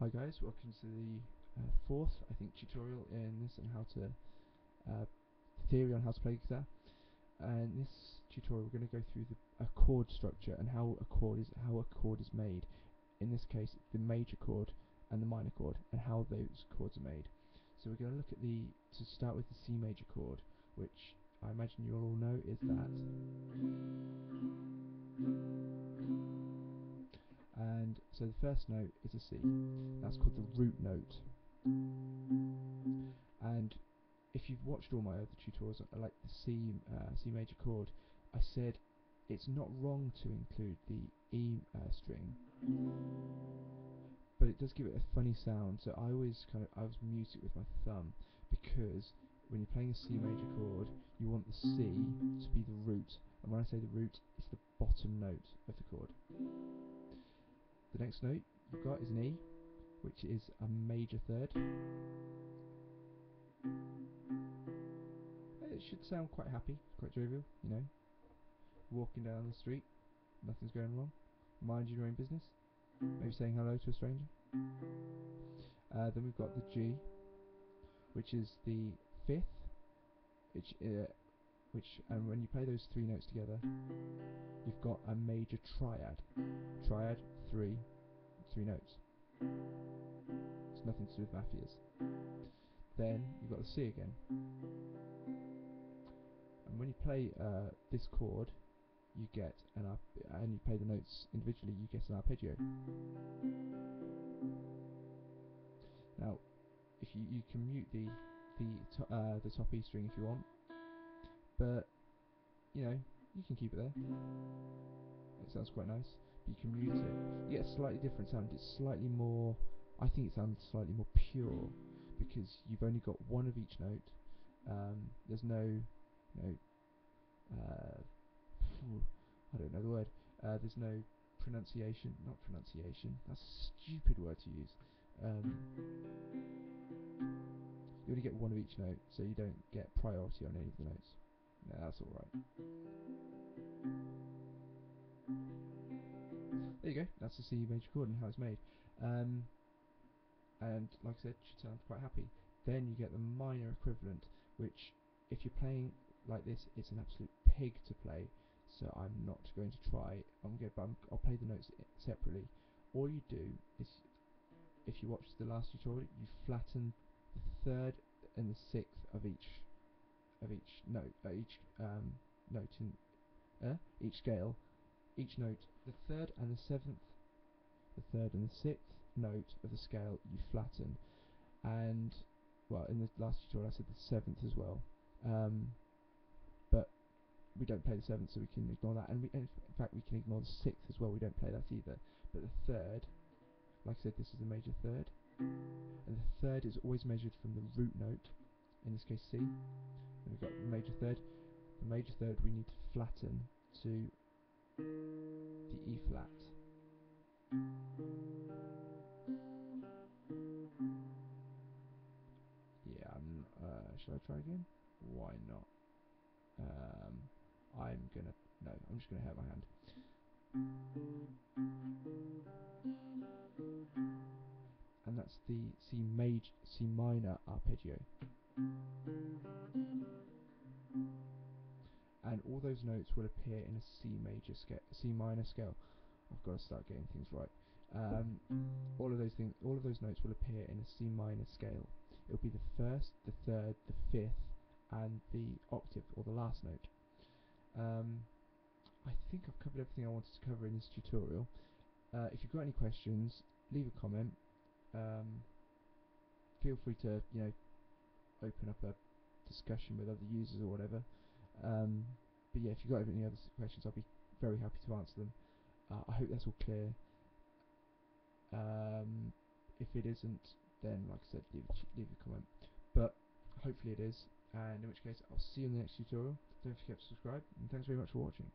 Hi guys, welcome to the fourth, I think, tutorial in this and how to theory on how to play guitar. And in this tutorial we're going to go through a chord structure and how a chord is made. In this case, the major chord and the minor chord and how those chords are made. So we're going to look at to start with the C major chord, which I imagine you all know is that. And so the first note is a C. That's called the root note. And if you've watched all my other tutorials, like the C major chord, I said it's not wrong to include the E string, but it does give it a funny sound. So I always mute it with my thumb, because when you're playing a C major chord, you want the C to be the root, and when I say the root, it's the bottom note of the chord. The next note you've got is an E, which is a major third. It should sound quite happy, quite jovial, you know. Walking down the street, nothing's going wrong, minding your own business, maybe saying hello to a stranger. Then we've got the G, which is the fifth, and when you play those three notes together, you've got a major triad. Triad, three notes. It's nothing to do with mafias. Then you've got the C again. And when you play this chord, you get and you play the notes individually, you get an arpeggio. Now, if you can mute the top E string if you want, but you know, you can keep it there. It sounds quite nice. But you can mute it. You get a slightly different sound. It's slightly more. I think it sounds slightly more pure because you've only got one of each note. There's no, I don't know the word. There's no pronunciation. Not pronunciation. That's a stupid word to use. You only get one of each note, so you don't get priority on any of the notes. No, that's alright. There you go, that's the C major chord and how it's made. And like I said, should sound quite happy. Then you get the minor equivalent, which if you're playing like this, it's an absolute pig to play, so I'm not going to try. I'll play the notes separately. All you do is, if you watch the last tutorial, you flatten the third and the sixth of each note, note in each scale. Each note, the third and the seventh, the third and the sixth note of the scale, you flatten. And well, in the last tutorial I said the seventh as well, but we don't play the seventh, so we can ignore that. And in fact, we can ignore the sixth as well. We don't play that either. But the third, like I said, this is a major third, and the third is always measured from the root note. In this case, C. And we've got the major third. The major third we need to flatten to the E flat. Yeah, shall I try again? Why not? I'm just gonna hurt my hand. And that's the C minor arpeggio. And all those notes will appear in a C minor scale. I've got to start getting things right. All of those notes will appear in a C minor scale. It'll be the first, the third, the fifth, and the octave, or the last note. I think I've covered everything I wanted to cover in this tutorial. If you've got any questions, leave a comment. Feel free to open up a discussion with other users or whatever. But yeah, if you've got any other questions, I'll be very happy to answer them. I hope that's all clear. If it isn't, then like I said, leave a comment. But hopefully it is, and in which case I'll see you in the next tutorial. Don't forget to subscribe, and thanks very much for watching.